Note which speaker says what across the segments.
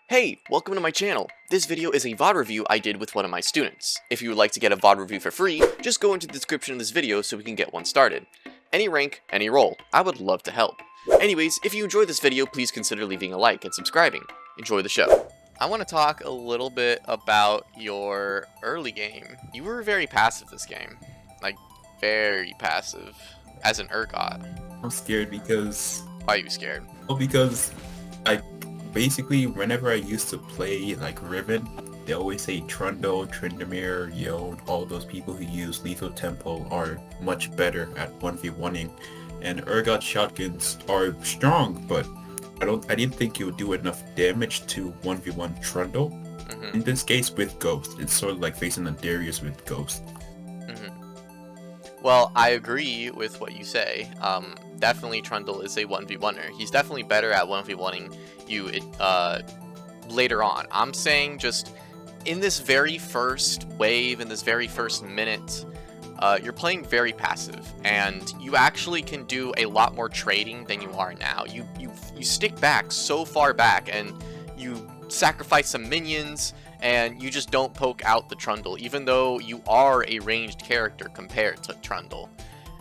Speaker 1: Hey, welcome to my channel. This video is a VOD review I did with one of my students. If you would like to get a VOD review for free, just go into the description of this video so we can get one started. Any rank, any role. I would love to help. Anyways, if you enjoyed this video, please consider leaving a like and subscribing. Enjoy the show. I want to talk a little bit about your early game. You were very passive this game. Like, very passive. As an Urgot.
Speaker 2: I'm scared because...
Speaker 1: Why are you scared?
Speaker 2: Well, because basically, whenever I used to play, like, Riven, they always say Trundle, Tryndamere, Yone, all those people who use Lethal Tempo are much better at 1v1ing. And Urgot shotguns are strong, but I didn't think it would do enough damage to 1v1 Trundle. In this case, with Ghost, it's sort of like facing a Darius with Ghost.
Speaker 1: Well, I agree with what you say. Definitely Trundle is a 1v1er. He's definitely better at 1v1ing you later on. I'm saying just in this very first wave, in this very first minute, you're playing very passive, and you actually can do a lot more trading than you are now. You stick back so far back, and you sacrifice some minions, and you just don't poke out the Trundle, even though you are a ranged character compared to Trundle.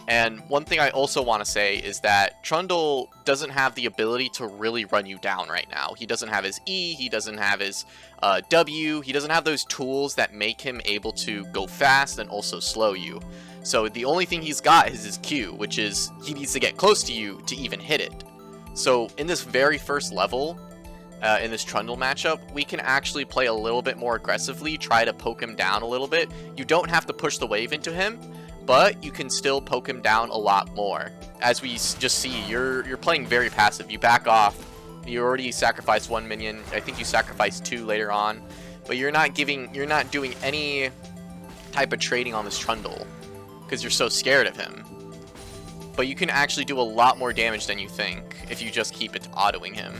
Speaker 1: And one thing I also want to say is that Trundle doesn't have the ability to really run you down right now. He doesn't have his E, he doesn't have his W, he doesn't have those tools that make him able to go fast and also slow you. So the only thing he's got is his Q, which is he needs to get close to you to even hit it. So in this very first level, in this Trundle matchup, we can actually play a little bit more aggressively, try to poke him down a little bit. You don't have to push the wave into him, but you can still poke him down a lot more. As we just see, you're playing very passive. You back off. You already sacrificed one minion. I think you sacrificed two later on, but you're not doing any type of trading on this Trundle because you're so scared of him. But you can actually do a lot more damage than you think if you just keep it autoing him.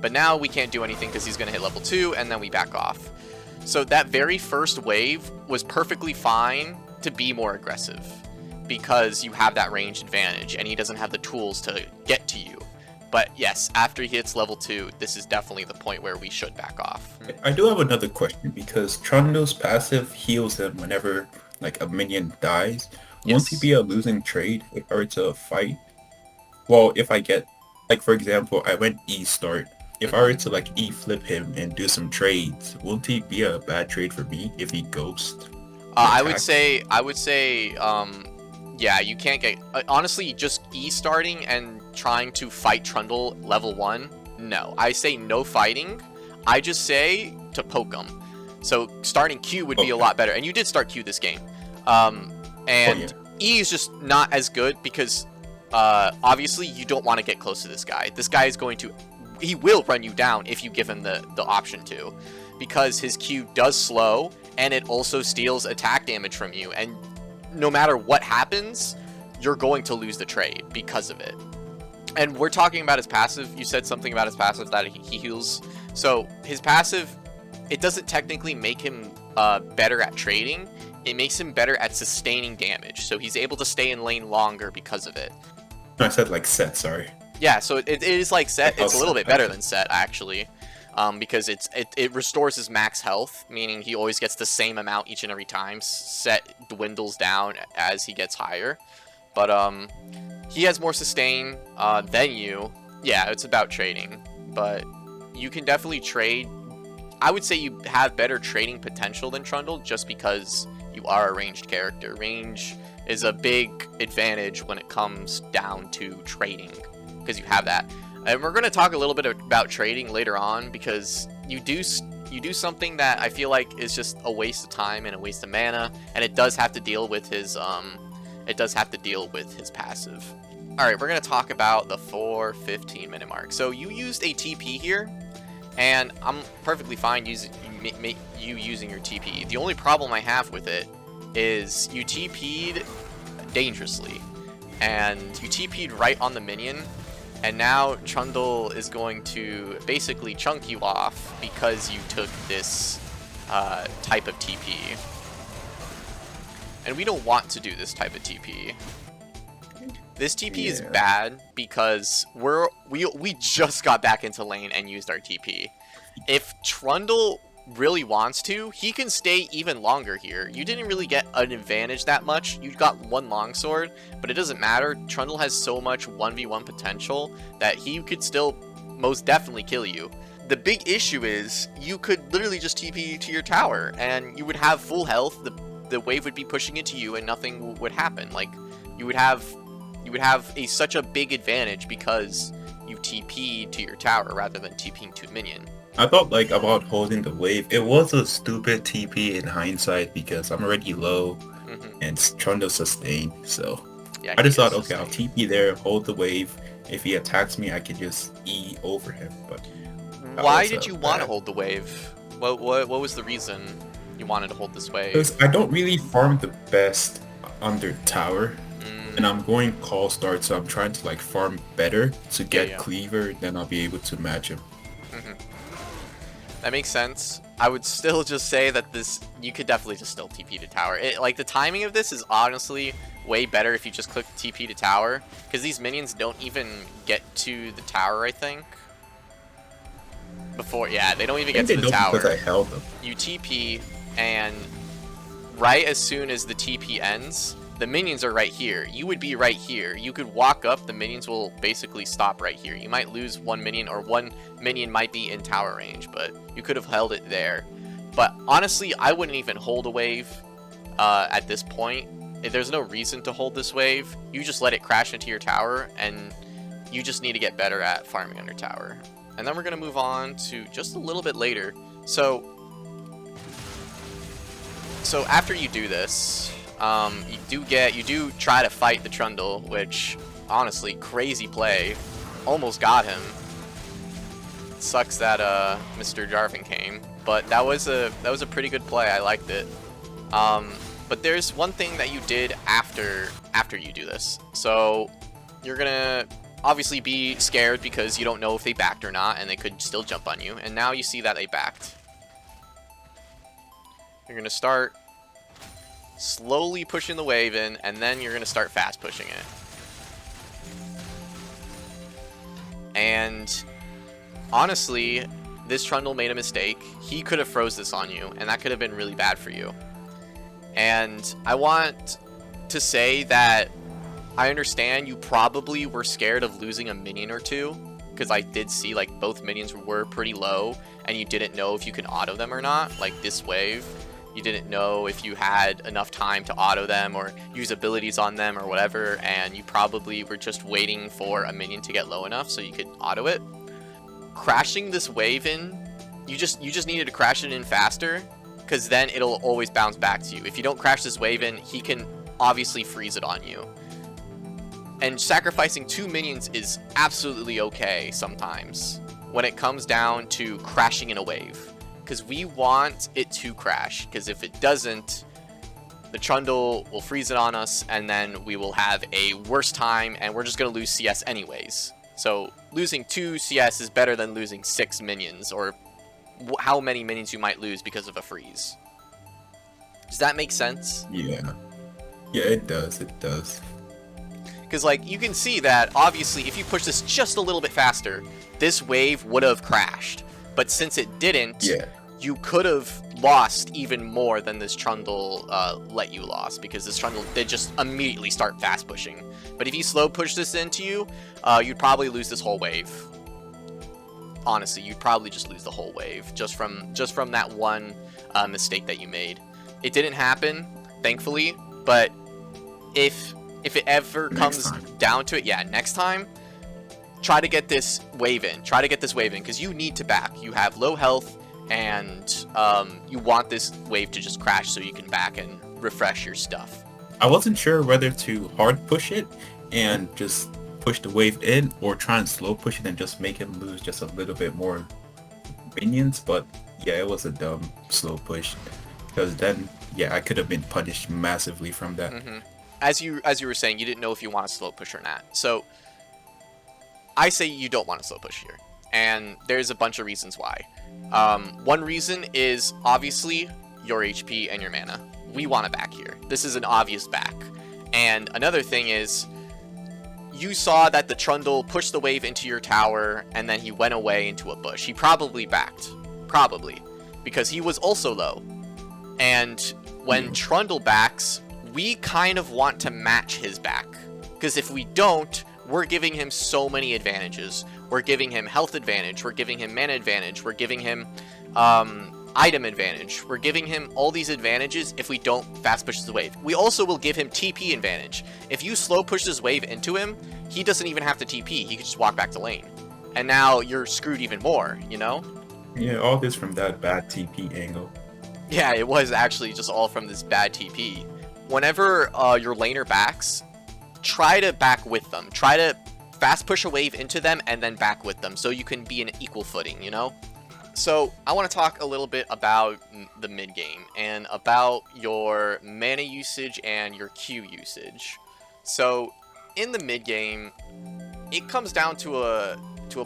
Speaker 1: But now we can't do anything because he's going to hit level 2, and then we back off. So that very first wave was perfectly fine to be more aggressive because you have that range advantage, and he doesn't have the tools to get to you. But yes, after he hits level 2, this is definitely the point where we should back off.
Speaker 2: I do have another question, because Trundle's passive heals him whenever like a minion dies.
Speaker 1: Yes.
Speaker 2: Won't he be a losing trade if I were to fight? Well, if I get, like, for example, I went E start. If I were to like E flip him and do some trades, won't he be a bad trade for me if he ghost?
Speaker 1: I would say, yeah, you can't get, honestly, just E starting and trying to fight Trundle level 1, no. I say no fighting, I just say to poke him. So starting Q would be a lot better, and you did start Q this game. E is just not as good because, obviously, you don't want to get close to this guy. This guy is going to, he will run you down if you give him the option to, because his Q does slow, and it also steals attack damage from you, and no matter what happens, you're going to lose the trade because of it. And we're talking about his passive. You said something about his passive that he heals. So his passive, it doesn't technically make him better at trading. It makes him better at sustaining damage. So he's able to stay in lane longer because of it.
Speaker 2: I said like set, sorry.
Speaker 1: Yeah, so it is like set. It's a little bit better than set, actually. Because it restores his max health, meaning he always gets the same amount each and every time. Set dwindles down as he gets higher. But he has more sustain than you. Yeah, it's about trading. But you can definitely trade. I would say you have better trading potential than Trundle just because you are a ranged character. Range is a big advantage when it comes down to trading, because you have that. And we're going to talk a little bit about trading later on, because you do something that I feel like is just a waste of time and a waste of mana, and it does have to deal with his passive. All right, we're going to talk about the 4:15 minute mark. So you used a TP here, and I'm perfectly fine using your TP. The only problem I have with it is you TP'd dangerously, and you TP'd right on the minion. And now Trundle is going to basically chunk you off because you took this type of TP. And we don't want to do this type of TP. This TP is bad because we just got back into lane and used our TP. If Trundle really wants to, he can stay even longer here. You didn't really get an advantage that much. You got one longsword, but it doesn't matter. Trundle has so much 1v1 potential that he could still most definitely kill you. The big issue is you could literally just TP to your tower and you would have full health. The wave would be pushing into you and nothing would happen. Like you would have such a big advantage because you TP to your tower rather than TPing to a minion.
Speaker 2: I thought like about holding the wave. It was a stupid TP in hindsight because I'm already low and Trundle sustained. So
Speaker 1: yeah,
Speaker 2: I just thought, okay, I'll TP there, hold the wave. If he attacks me, I can just E over him. But
Speaker 1: why did you want to hold the wave? What was the reason you wanted to hold this wave?
Speaker 2: Because I don't really farm the best under tower. And I'm going call start, so I'm trying to like farm better to get cleaver, then I'll be able to match him.
Speaker 1: That makes sense. I would still just say that you could definitely just still TP to tower. Like the timing of this is honestly way better if you just click TP to tower, because these minions don't even get to the tower, I think. They don't even get to the tower.
Speaker 2: Because I held them.
Speaker 1: You TP, and right as soon as the TP ends, the minions are right here. You would be right here. You could walk up, the minions will basically stop right here. You might lose one minion, or one minion might be in tower range, but you could have held it there. But honestly, I wouldn't even hold a wave at this point. There's no reason to hold this wave. You just let it crash into your tower, and you just need to get better at farming under tower. And then we're going to move on to just a little bit later. So after you do this, you do try to fight the Trundle, which honestly, crazy play. Almost got him. Sucks that Mr. Jarvan came, but that was a pretty good play. I liked it. But there's one thing that you did after you do this. So you're gonna obviously be scared because you don't know if they backed or not, and they could still jump on you. And now you see that they backed. You're gonna start slowly pushing the wave in, and then you're gonna start fast pushing it. And honestly, this Trundle made a mistake. He could have froze this on you, and that could have been really bad for you. And I want to say that I understand you probably were scared of losing a minion or two, because I did see like both minions were pretty low, and you didn't know if you can auto them or not. Like this wave, you didn't know if you had enough time to auto them or use abilities on them or whatever, and you probably were just waiting for a minion to get low enough so you could auto it. Crashing this wave in, you just needed to crash it in faster, because then it'll always bounce back to you. If you don't crash this wave in, he can obviously freeze it on you. And sacrificing 2 minions is absolutely okay sometimes when it comes down to crashing in a wave, because we want it to crash, because if it doesn't, the Trundle will freeze it on us, and then we will have a worse time, and we're just going to lose CS anyways. So losing 2 CS is better than losing 6 minions, or how many minions you might lose because of a freeze. Does that make sense?
Speaker 2: Yeah, it does.
Speaker 1: Because like you can see that obviously if you push this just a little bit faster, this wave would have crashed. But since it didn't, you could have lost even more than this Trundle let you lose, because this Trundle did just immediately start fast pushing. But if you slow push this into you, you'd probably lose this whole wave. Honestly, you'd probably just lose the whole wave just from that one mistake that you made. It didn't happen, thankfully, but if it ever comes down to it, next time, try to get this wave in. Try to get this wave in, because you need to back. You have low health, and you want this wave to just crash so you can back and refresh your stuff.
Speaker 2: I wasn't sure whether to hard push it and just push the wave in, or try and slow push it and just make him lose just a little bit more minions. But yeah, it was a dumb slow push, because then I could have been punished massively from that.
Speaker 1: As you were saying, you didn't know if you want to slow push or not. So I say you don't want to slow push here, and there's a bunch of reasons why. One reason is obviously your HP and your mana. We want to back here. This is an obvious back. And another thing is, you saw that the Trundle pushed the wave into your tower, and then he went away into a bush. He probably backed. Probably. Because he was also low. And when Trundle backs, we kind of want to match his back. Because if we don't, we're giving him so many advantages. We're giving him health advantage, we're giving him mana advantage, we're giving him item advantage. We're giving him all these advantages if we don't fast push his wave. We also will give him TP advantage. If you slow push his wave into him, he doesn't even have to TP. He can just walk back to lane. And now you're screwed even more, you know?
Speaker 2: Yeah, all this from that bad TP angle.
Speaker 1: Yeah, it was actually just all from this bad TP. Whenever your laner backs, try to back with them. Try to fast push a wave into them and then back with them so you can be in equal footing, you know? So I want to talk a little bit about the mid game and about your mana usage and your Q usage. So in the mid game, it comes down to a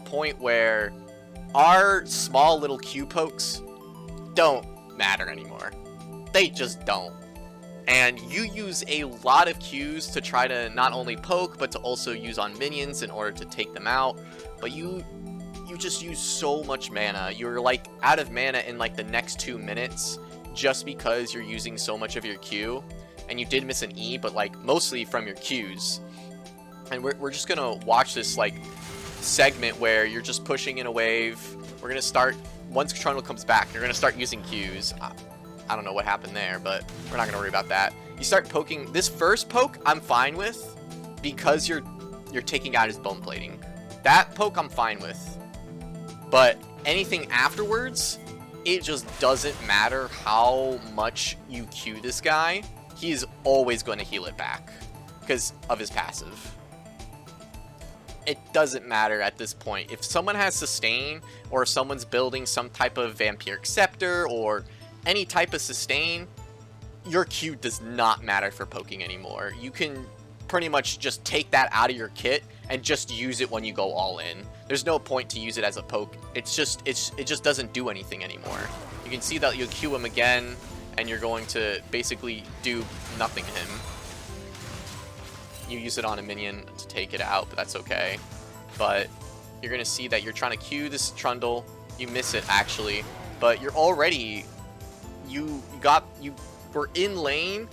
Speaker 1: point where our small little Q pokes don't matter anymore. They just don't. And you use a lot of Qs to try to not only poke, but to also use on minions in order to take them out. But you just use so much mana. You're like out of mana in like the next 2 minutes just because you're using so much of your Q. And you did miss an E, but like mostly from your Qs. And we're just gonna watch this like segment where you're just pushing in a wave. We're gonna start, once Trundle comes back, you're gonna start using Qs. I don't know what happened there, but we're not gonna worry about that. You start poking. This first poke I'm fine with because you're taking out his bone plating. That poke I'm fine with. But anything afterwards, it just doesn't matter how much you Q this guy. He is always going to heal it back because of his passive. It doesn't matter at this point. If someone has sustain or someone's building some type of vampiric scepter or any type of sustain, your Q does not matter for poking anymore. You can pretty much just take that out of your kit and just use it when you go all in. There's no point to use it as a poke. It just doesn't do anything anymore. You can see that you'll Q him again and you're going to basically do nothing to him. You use it on a minion to take it out, but that's okay. But you're gonna see that you're trying to Q this Trundle. You miss it actually, but you're already, you were in lane.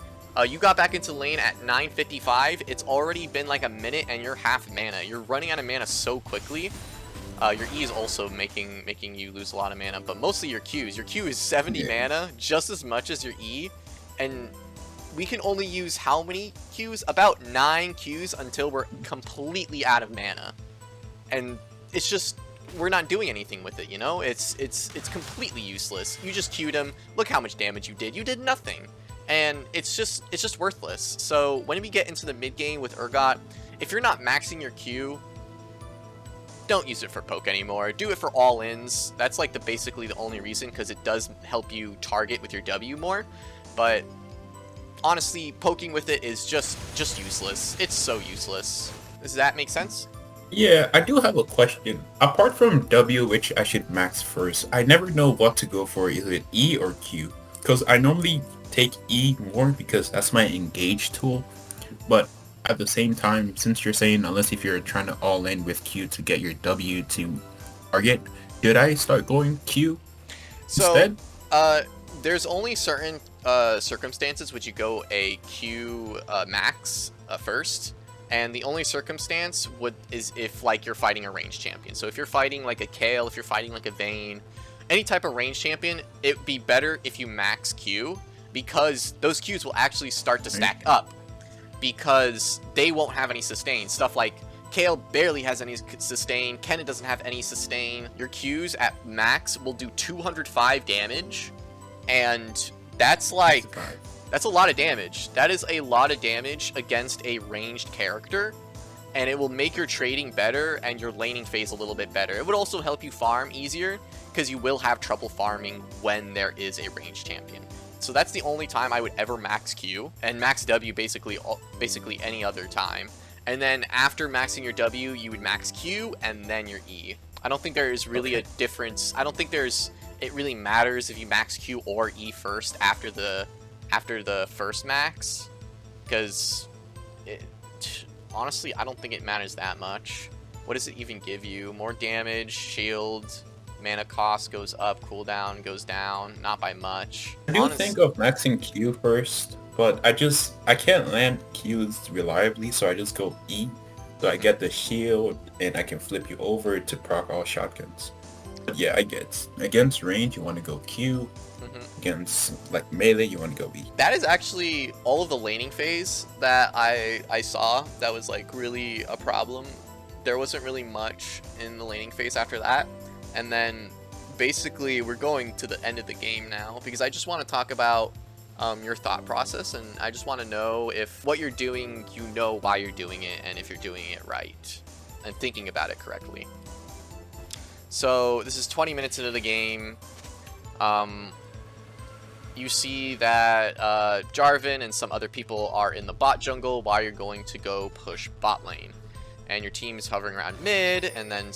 Speaker 1: You got back into lane at 9:55. It's already been like a minute and you're half mana. You're running out of mana so quickly. Your E is also making you lose a lot of mana, but mostly your Qs. Your Q is 70 mana, just as much as your E. And we can only use how many Qs? About 9 Qs until we're completely out of mana. And it's just, we're not doing anything with it, you know? It's completely useless. You just Q'd him. Look how much damage you did. You did nothing. And it's just worthless. So when we get into the mid game with Urgot, if you're not maxing your Q, don't use it for poke anymore. Do it for all-ins. That's like basically the only reason, because it does help you target with your W more. But honestly, poking with it is just useless. It's so useless. Does that make sense?
Speaker 2: Yeah, I do have a question. Apart from W, which I should max first, I never know what to go for. Is it E or Q? Because I normally take E more because that's my engage tool. But at the same time, since you're saying unless if you're trying to all in with Q to get your W to target, did I start going Q instead?
Speaker 1: There's only certain circumstances which you go a Q max first, and the only circumstance is if like you're fighting a ranged champion. So if you're fighting like a Kale, if you're fighting like a Vayne, any type of ranged champion, it'd be better if you max Q, because those Qs will actually start to stack up, because they won't have any sustain. Stuff like Kale barely has any sustain, Kenna doesn't have any sustain. Your Qs at max will do 205 damage, and that's like, that's a lot of damage. That is a lot of damage against a ranged character, and it will make your trading better and your laning phase a little bit better. It would also help you farm easier, because you will have trouble farming when there is a ranged champion. So that's the only time I would ever max Q, and max W basically any other time. And then after maxing your W, you would max Q and then your E. I don't think there is really a difference. I don't think it really matters if you max Q or E first after the first max, because honestly, I don't think it matters that much. What does it even give you? More damage, shield, Mana cost goes up, cooldown goes down, not by much.
Speaker 2: I do think of maxing Q first, but I can't land Qs reliably, so I just go E. So I get the shield, and I can flip you over to proc all shotguns. But yeah, I get against range you want to go Q. Against like melee you want to go E.
Speaker 1: That is actually all of the laning phase that I saw that was like really a problem. There wasn't really much in the laning phase after that. And then basically we're going to the end of the game now, because I just want to talk about your thought process, and I just want to know if what you're doing, you know why you're doing it, and if you're doing it right and thinking about it correctly. So this is 20 minutes into the game. You see that Jarvan and some other people are in the bot jungle while you're going to go push bot lane. And your team is hovering around mid, and then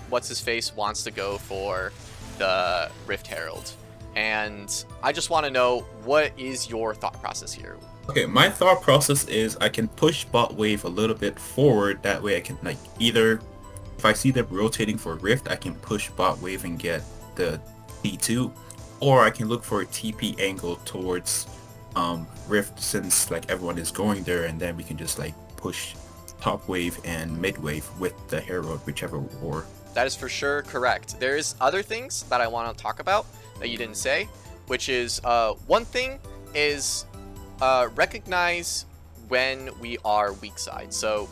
Speaker 1: what's-his-face wants to go for the Rift Herald. And I just want to know, what is your thought process here?
Speaker 2: Okay, my thought process is I can push bot wave a little bit forward. That way I can, like, either if I see them rotating for Rift, I can push bot wave and get the T2. Or I can look for a TP angle towards Rift, since like everyone is going there, and then we can just like push top wave and mid wave with the Herald, whichever war.
Speaker 1: That is for sure correct. There's other things that I want to talk about that you didn't say, which is one thing is recognize when we are weak side. So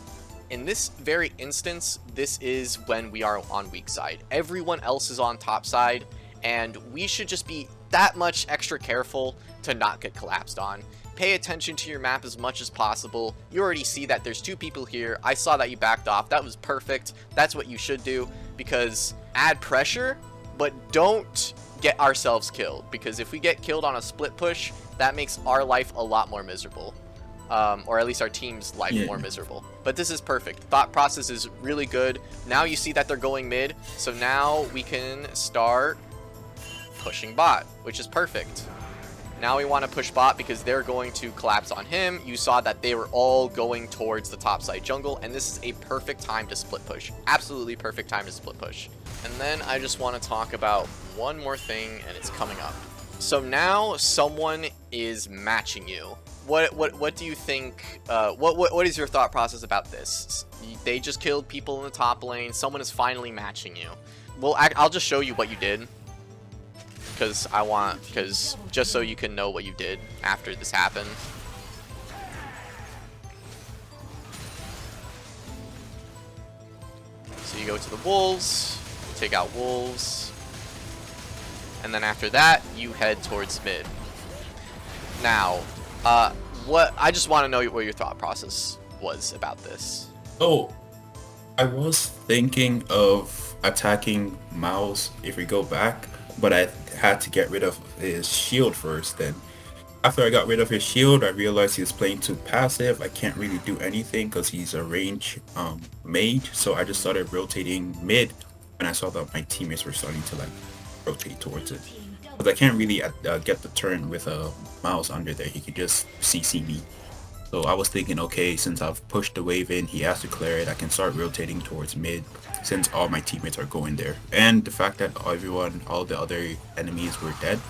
Speaker 1: in this very instance, this is when we are on weak side. Everyone else is on top side, and we should just be that much extra careful to not get collapsed on. Pay attention to your map as much as possible. You already see that there's two people here. I saw that you backed off. That was perfect. That's what you should do, because add pressure, but don't get ourselves killed, because if we get killed on a split push, that makes our life a lot more miserable. Or at least our team's life more miserable. But this is perfect. Thought process is really good. Now you see that they're going mid, so now we can start pushing bot, which is perfect. Now we want to push bot because they're going to collapse on him. You saw that they were all going towards the top side jungle, and this is a perfect time to split push. Absolutely perfect time to split push. And then I just want to talk about one more thing, and it's coming up. So now someone is matching you. What do you think? What is your thought process about this? They just killed people in the top lane. Someone is finally matching you. Well, I'll just show you what you did, because just so you can know what you did after this happened. So you go to the wolves, take out wolves, and then after that you head towards mid. Now, I just want to know what your thought process was about this.
Speaker 2: Oh, I was thinking of attacking Mouse if we go back, but I had to get rid of his shield first. Then after I got rid of his shield, I realized he was playing too passive. I can't really do anything because he's a range mage, so I just started rotating mid, and I saw that my teammates were starting to like rotate towards it. Because I can't really get the turn with a Mouse under there. He could just CC me. So I was thinking, okay, since I've pushed the wave in, he has to clear it, I can start rotating towards mid, since all my teammates are going there. And the fact that all the other enemies were dead,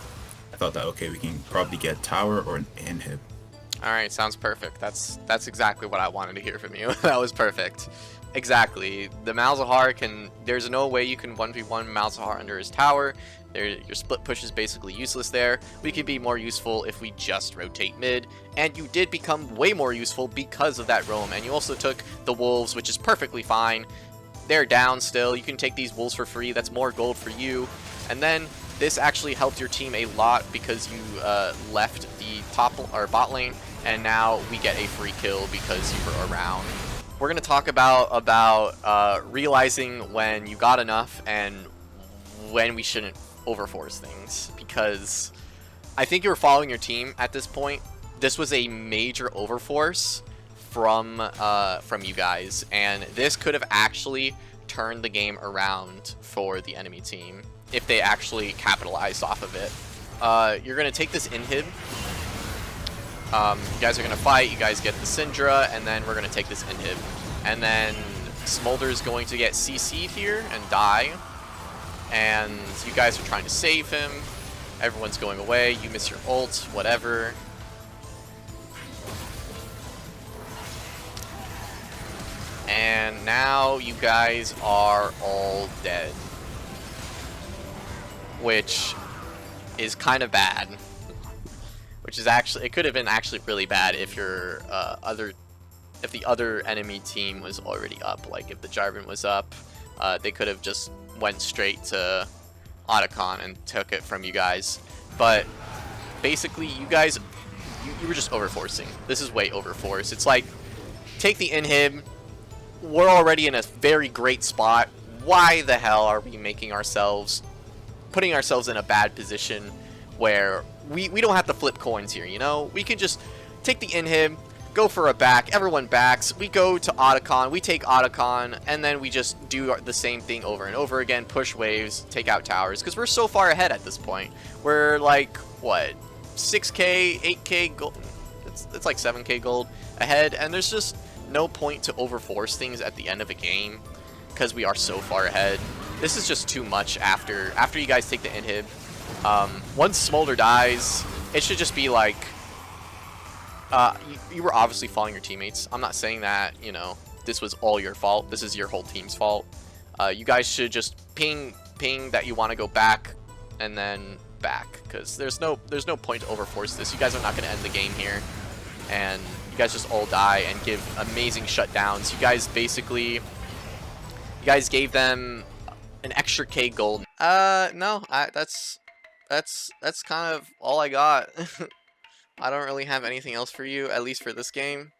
Speaker 2: I thought that, okay, we can probably get tower or an inhib.
Speaker 1: Alright, sounds perfect. That's exactly what I wanted to hear from you. That was perfect. Exactly. The Malzahar there's no way you can 1v1 Malzahar under his tower. Your split push is basically useless there. We could be more useful if we just rotate mid, and you did become way more useful because of that roam, and you also took the wolves, which is perfectly fine. They're down still. You can take these wolves for free. That's more gold for you. And then this actually helped your team a lot because you left the top or bot lane, and now we get a free kill because you were around. We're going to talk about realizing when you got enough and when we shouldn't overforce things, because I think you were following your team at this point. This was a major overforce from you guys, and this could have actually turned the game around for the enemy team if they actually capitalized off of it. You're going to take this inhib. You guys are going to fight, you guys get the Syndra, and then we're going to take this inhib. And then Smolder is going to get CC'd here and die. and you guys are trying to save him. Everyone's going away. You miss your ult, whatever. And now you guys are all dead, which is kind of bad. Which is actually, it could have been actually really bad if your if the other enemy team was already up. Like if the Jarvan was up, they could have just went straight to Otacon and took it from you guys. But basically, you guys, you were just overforcing. This is way overforce. It's like, take the inhib. We're already in a very great spot. Why the hell are we putting ourselves in a bad position where we don't have to flip coins here, you know? We can just take the inhib, go for a back, everyone backs, we go to Otacon, we take Otacon, and then we just do the same thing over and over again, push waves, take out towers, because we're so far ahead at this point. We're like, what, 6k, 8k gold, it's like 7k gold ahead, and there's just no point to overforce things at the end of a game, because we are so far ahead. This is just too much after you guys take the inhib. Once Smolder dies, it should just be like, you were obviously following your teammates. I'm not saying that, you know, this was all your fault. This is your whole team's fault. You guys should just ping that you want to go back, and then back, because there's no point to overforce this. You guys are not going to end the game here, and you guys just all die and give amazing shutdowns. You guys basically, you guys gave them an extra K gold. No, that's kind of all I got. I don't really have anything else for you, at least for this game.